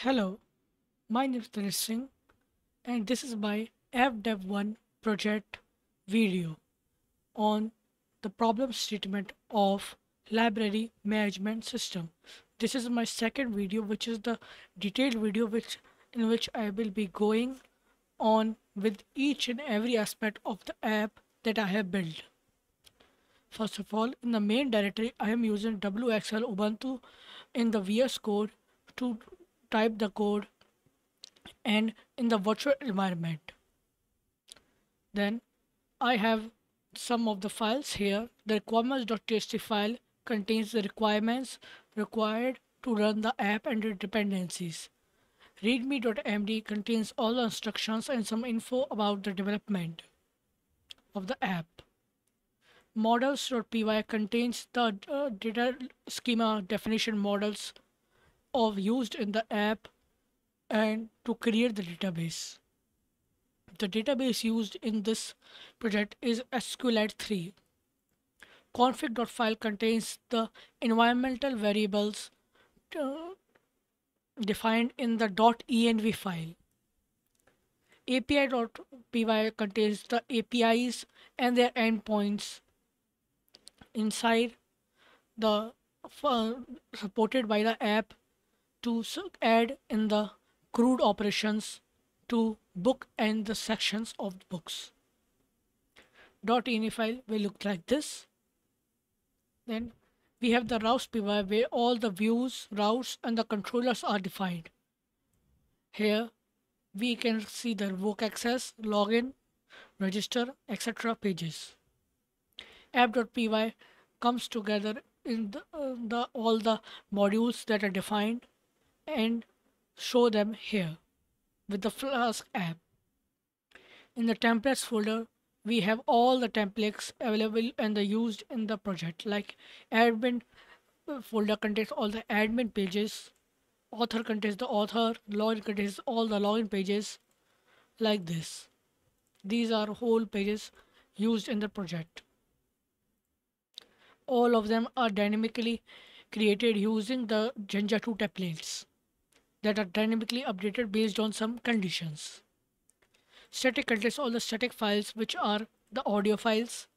Hello, my name is Dinesh Singh, and this is my FDev1 project video on the problem statement of library management system. This is my second video, which is the detailed video in which I will be going on with each and every aspect of the app that I have built. First of all, in the main directory, I am using WXL Ubuntu in the VS Code to type the code and in the virtual environment. Then I have some of the files here. The requirements.txt file contains the requirements required to run the app and the dependencies. Readme.md contains all the instructions and some info about the development of the app. Models.py contains the data schema definition models of used in the app and to create the database. The database used in this project is SQLite 3. Config.file contains the environmental variables uh, defined in the .env file. API.py contains the APIs and their endpoints inside the supported by the app to add in the CRUD operations to book and the sections of the books. .ini file will look like this. Then we have the routes py where all the views, routes and the controllers are defined. Here we can see the revoke access, login, register, etc. pages. App.py comes together in the all the modules that are defined and show them here with the Flask app. In the templates folder, we have all the templates available and the used in the project. Like admin folder contains all the admin pages, author contains the author, login contains all the login pages, like this. These are whole pages used in the project. All of them are dynamically created using the Jinja 2 templates that are dynamically updated based on some conditions. Static contains all the static files, which are the audio files,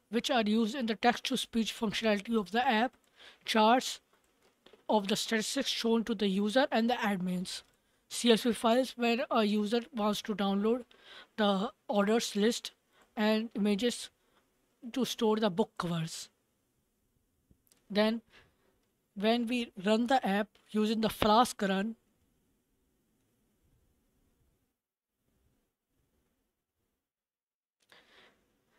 which are used in the text to speech functionality of the app, charts of the statistics shown to the user and the admins, CSV files where a user wants to download the orders list, and images to store the book covers. Then, when we run the app using the Flask run,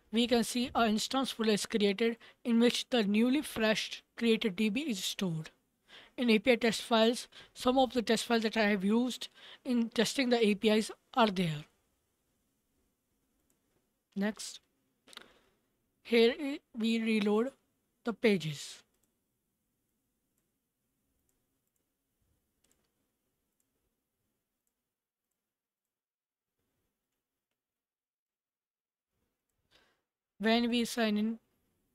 we can see an instance folder is created in which the newly fresh created DB is stored. In API test files, some of the test files that I have used in testing the APIs are there. Next, here we reload the pages. When we sign in,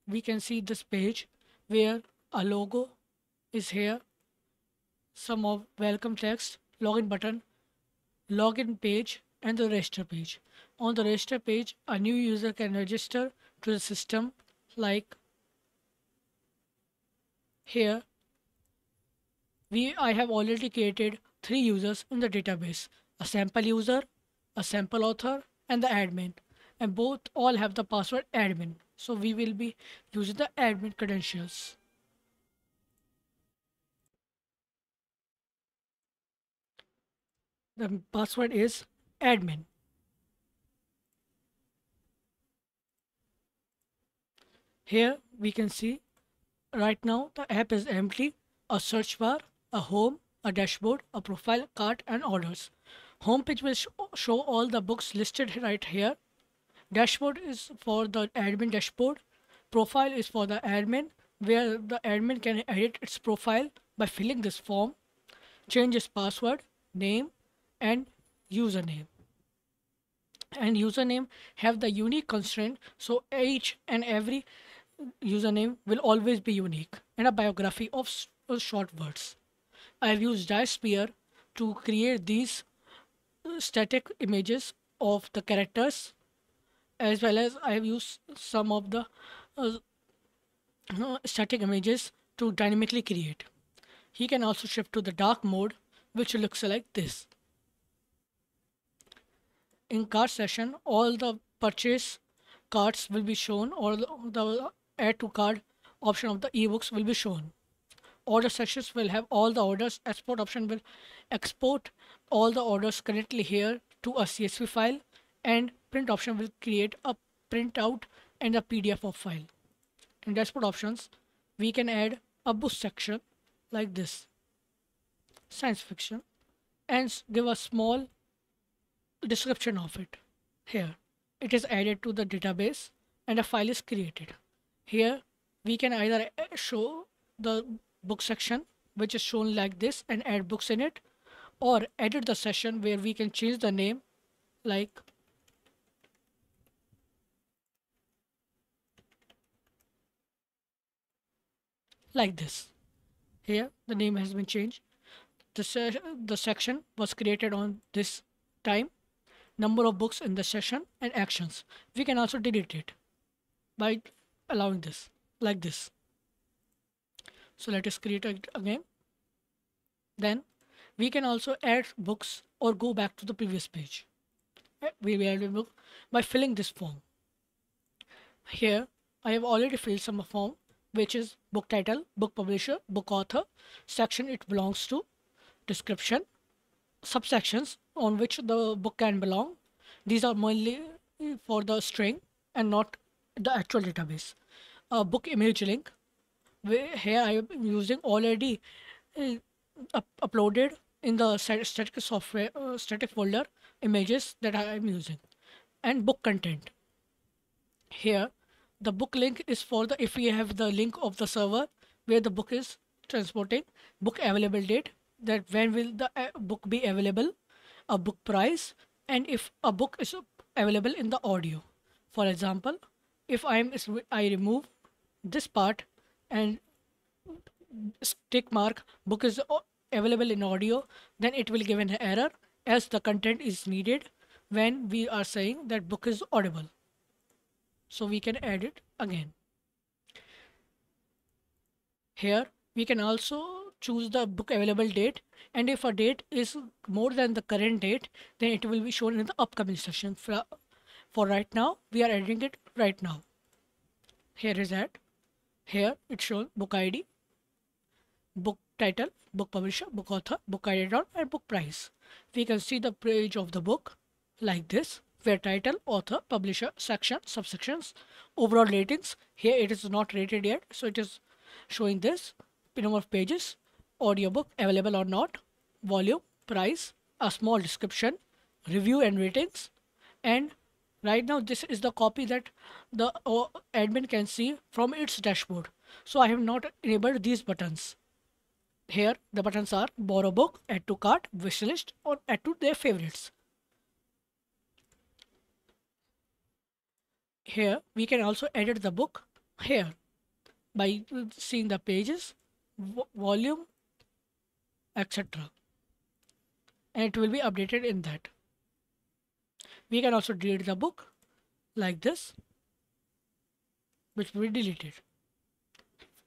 we can see this page where a logo is here, some of welcome text, login button, login page, and the register page. On the register page, a new user can register to the system, like here. I have already created 3 users in the database: a sample user, a sample author, and the admin. And both all have the password admin. So we will be using the admin credentials. The password is admin. Here we can see right now the app is empty. A search bar, a home, a dashboard, a profile, cart, and orders. Home page will show all the books listed right here. Dashboard is for the admin dashboard. Profile is for the admin, where the admin can edit its profile by filling this form, change its password, name, and username. And username have the unique constraint, so each and every username will always be unique, and a biography of short words. I have used Dicepeer to create these static images of the characters, as well as I have used some of the uh, static images to dynamically create. He can also shift to the dark mode, which looks like this. In cart session, all the purchase carts will be shown, or the add to cart option of the ebooks will be shown. Order sections will have all the orders. Export option will export all the orders currently here to a CSV file, and print option will create a printout and a PDF of file. In dashboard options, we can add a book section like this, science fiction, and give a small description of it. Here, it is added to the database and a file is created. Here, we can either show the book section, which is shown like this, and add books in it, or edit the session where we can change the name like this. Here, the name has been changed. The section was created on this time, number of books in the session, and actions. We can also delete it by allowing this like this. So let us create it again. Then we can also add books or go back to the previous page. We will add a book by filling this form. Here I have already filled some form, which is book title, book publisher, book author, section it belongs to, description, subsections on which the book can belong. These are mainly for the string and not the actual database. A book image link. Here I am using already uh, uploaded in the static software static folder images that I am using, and book content. Here the book link is for the if we have the link of the server where the book is transporting, book available date, that when will the book be available, a book price, and if a book is available in the audio. For example, if I remove this part and tick mark book is available in audio, then it will give an error as the content is needed when we are saying that book is audible. So we can add it again. Here we can also choose the book available date, and if a date is more than the current date, then it will be shown in the upcoming session. For right now, we are adding it right now. Here is that. Here it shows book ID, book title, book publisher, book author, book editor, and book price. We can see the page of the book like this, where title, author, publisher, section, subsections, overall ratings. Here it is not rated yet, so it is showing this number of pages, audiobook available or not, volume, price, a small description, review and ratings, and right now this is the copy that the admin can see from its dashboard. So I have not enabled these buttons. Here the buttons are borrow book, add to cart, wishlist, or add to their favorites. Here we can also edit the book here by seeing the pages, volume, etc. And it will be updated in that. We can also delete the book like this, which will be deleted.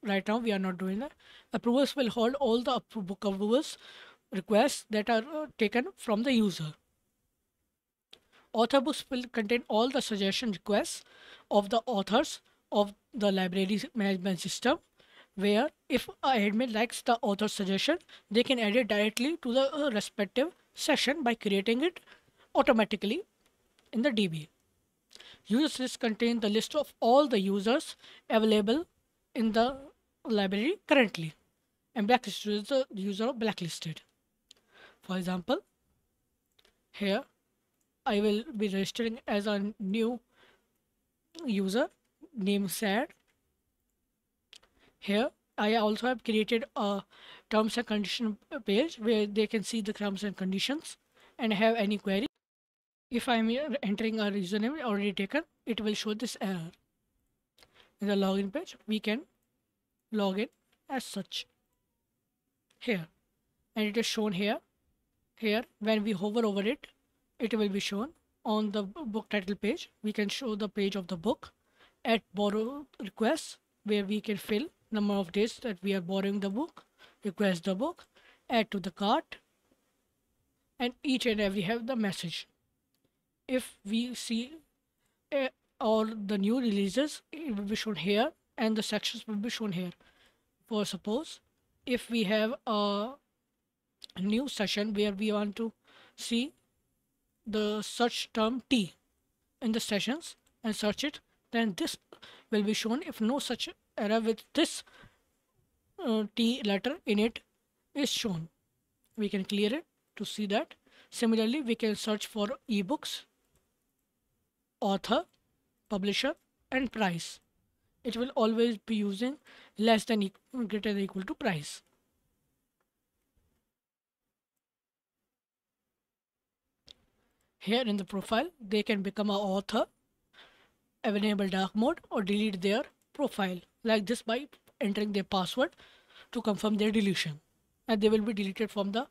Right now we are not doing that. Approvals will hold all the book approvals requests that are taken from the user. Author books will contain all the suggestion requests of the authors of the library management system, where if a admin likes the author suggestion, they can add it directly to the respective session by creating it automatically in the DB. Users list contain the list of all the users available in the library currently, and blacklisted is the user blacklisted. For example, here I will be registering as a new user, name sad. Here I also have created a terms and condition page where they can see the terms and conditions and have any query. If I am entering a username already taken, it will show this error. In the login page, we can log in as such here, and it is shown here Here, when we hover over it, it will be shown on the book title page. We can show the page of the book at borrow requests, where we can fill number of days that we are borrowing the book, request the book, add to the cart, and each and every have the message. If we see uh, all the new releases, it will be shown here, and the sections will be shown here. For suppose, if we have a new session where we want to see the search term T in the sessions and search it, then this will be shown. If no such error with this T letter in it is shown, we can clear it to see that. Similarly, we can search for ebooks, author, publisher, and price. It will always be using less than greater than equal to price. Here in the profile, they can become an author, enable dark mode, or delete their profile like this by entering their password to confirm their deletion, and they will be deleted from the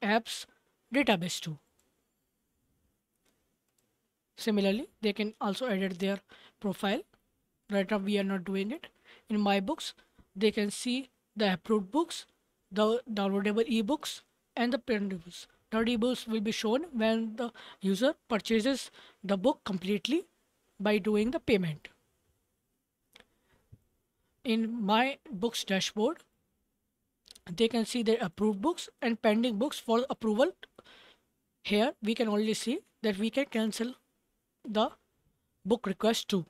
apps database too. Similarly, they can also edit their profile. Right now we are not doing it. In my books, they can see the approved books, the downloadable ebooks, and the print books. The ebooks will be shown when the user purchases the book completely by doing the payment. In my books dashboard, they can see their approved books and pending books for approval. Here we can only see that we can cancel the book request too.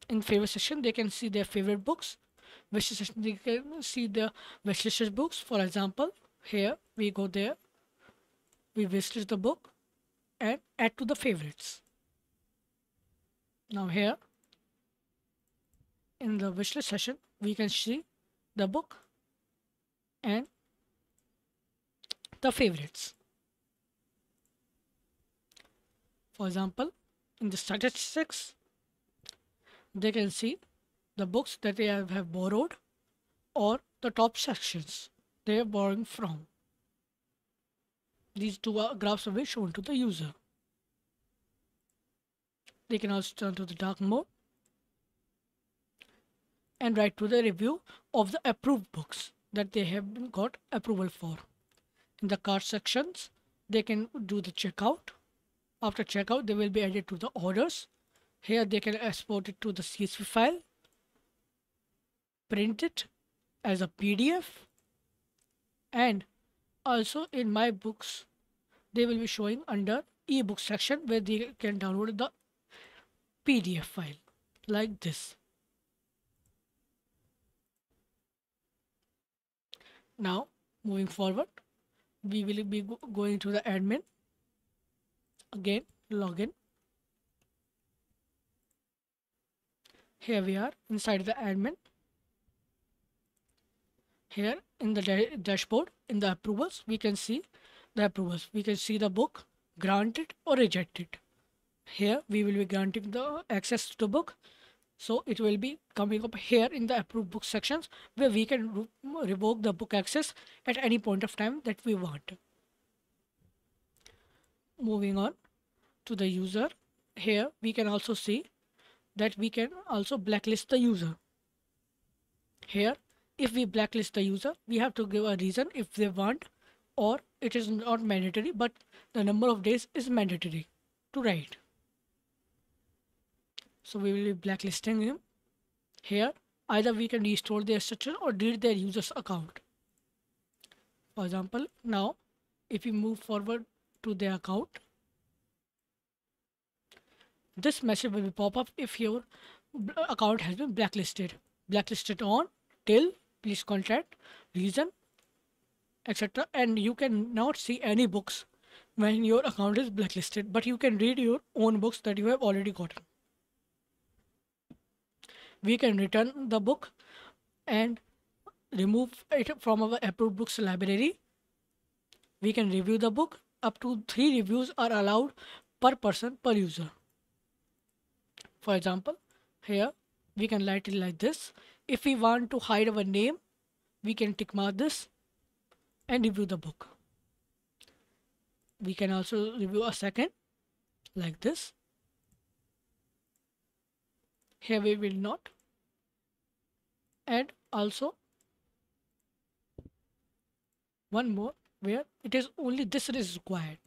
In favorite section, they can see their favorite books. Wishlist section, they can see their wishlisted books. For example, here we go there, we wishlist the book and add to the favorites. Now here in the wishlist session, we can see the book and the favorites. For example, in the statistics, they can see the books that they have borrowed or the top sections they are borrowing from. These two graphs will be shown to the user. They can also turn to the dark mode and write to the review of the approved books that they have got approval for. In the cart sections, they can do the checkout. After checkout, they will be added to the orders. Here they can export it to the CSV file, print it as a PDF, and also in my books, they will be showing under ebook section where they can download the PDF file like this. Now, moving forward, we will be going to the admin. Again, login. Here we are inside the admin. Here in the dashboard, in the approvals, we can see the approvals. We can see the book granted or rejected. Here we will be granting the access to the book. So it will be coming up here in the approved book sections where we can revoke the book access at any point of time that we want. Moving on to the user, here we can also see that we can also blacklist the user. Here, if we blacklist the user, we have to give a reason if they want, or it is not mandatory, but the number of days is mandatory to write. So we will be blacklisting him. Here, either we can restore their structure or delete their user's account. For example, now if we move forward to their account, this message will pop up if your account has been blacklisted. Blacklisted on, till, please contact, reason, etc. And you can not see any books when your account is blacklisted, but you can read your own books that you have already gotten. We can return the book and remove it from our approved books library. We can review the book. Up to 3 reviews are allowed per person per user. For example, here we can write it like this. If we want to hide our name, we can tick mark this. and review the book. We can also review a second like this. Here we will not. And also one more where it is only this is required.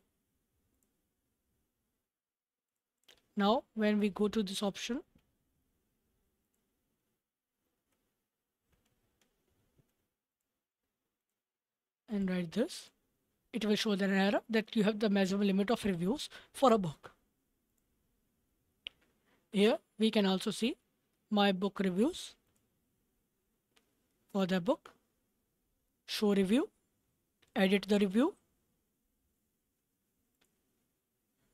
Now when we go to this option, and write this, it will show an error that you have the maximum limit of reviews for a book. Here we can also see my book reviews for the book, show review, edit the review.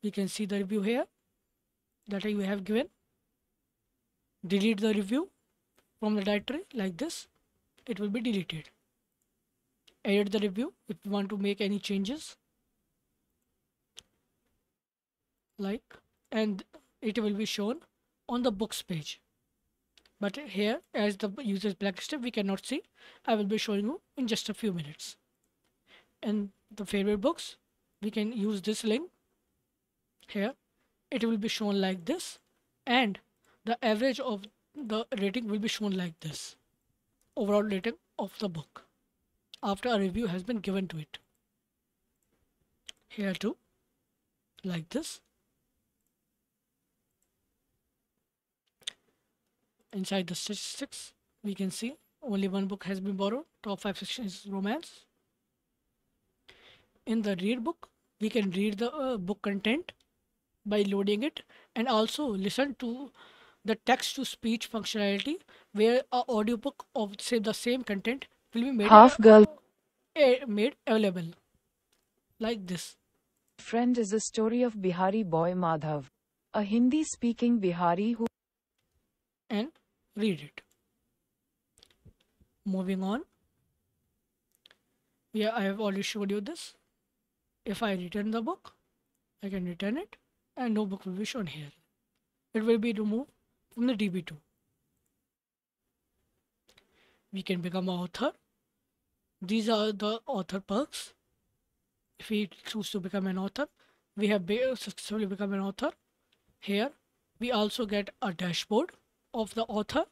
We can see the review here that I have given. Delete the review from the directory like this. It will be deleted. Edit the review if you want to make any changes, like, and it will be shown on the books page. But here, as the user's blacklisted, we cannot see. I will be showing you in just a few minutes. And the favorite books, we can use this link here. It will be shown like this, and the average of the rating will be shown like this. Overall rating of the book after a review has been given to it. Here too, like this. Inside the statistics, we can see only one book has been borrowed. Top 5 section is romance. In the read book, we can read the book content by loading it, and also listen to the text to speech functionality where a audiobook of say the same content will be Half Girl made available like this. Friend is a story of Bihari boy Madhav, a Hindi speaking Bihari who And read it. Moving on. Yeah, I have already showed you this. If I return the book, I can return it and no book will be shown here. It will be removed from the DB2. We can become an author. These are the author perks. If we choose to become an author, we have successfully become an author. Here, we also get a dashboard of the author,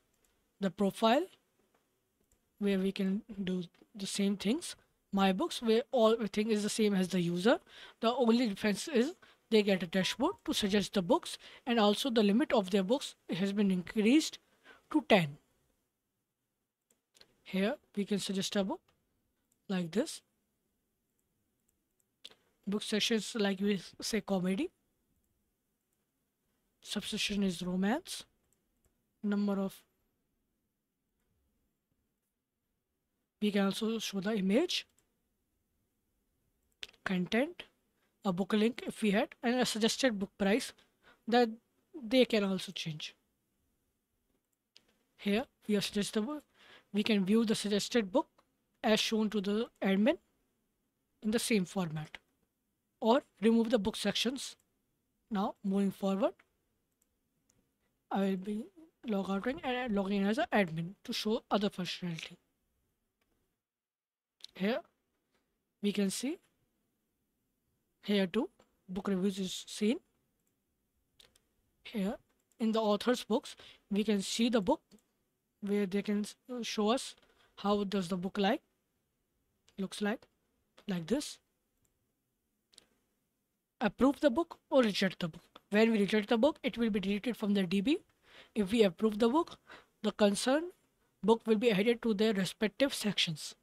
the profile, where we can do the same things. My books, where everything is the same as the user. The only difference is they get a dashboard to suggest the books, and also the limit of their books has been increased to 10. Here we can suggest a book like this. Book sessions like we say comedy. Subsection is romance. Number of, we can also show the image, content, a book link if we had, and a suggested book price that they can also change. Here we are suggestible. We can view the suggested book as shown to the admin in the same format, or remove the book sections. Now moving forward, I will be logging and logging in as an admin to show other functionality. Here we can see, here too book reviews is seen. Here in the author's books, we can see the book where they can show us how does the book looks like this. Approve the book or reject the book. When we reject the book, it will be deleted from the DB. If we approve the book, the concerned book will be added to their respective sections.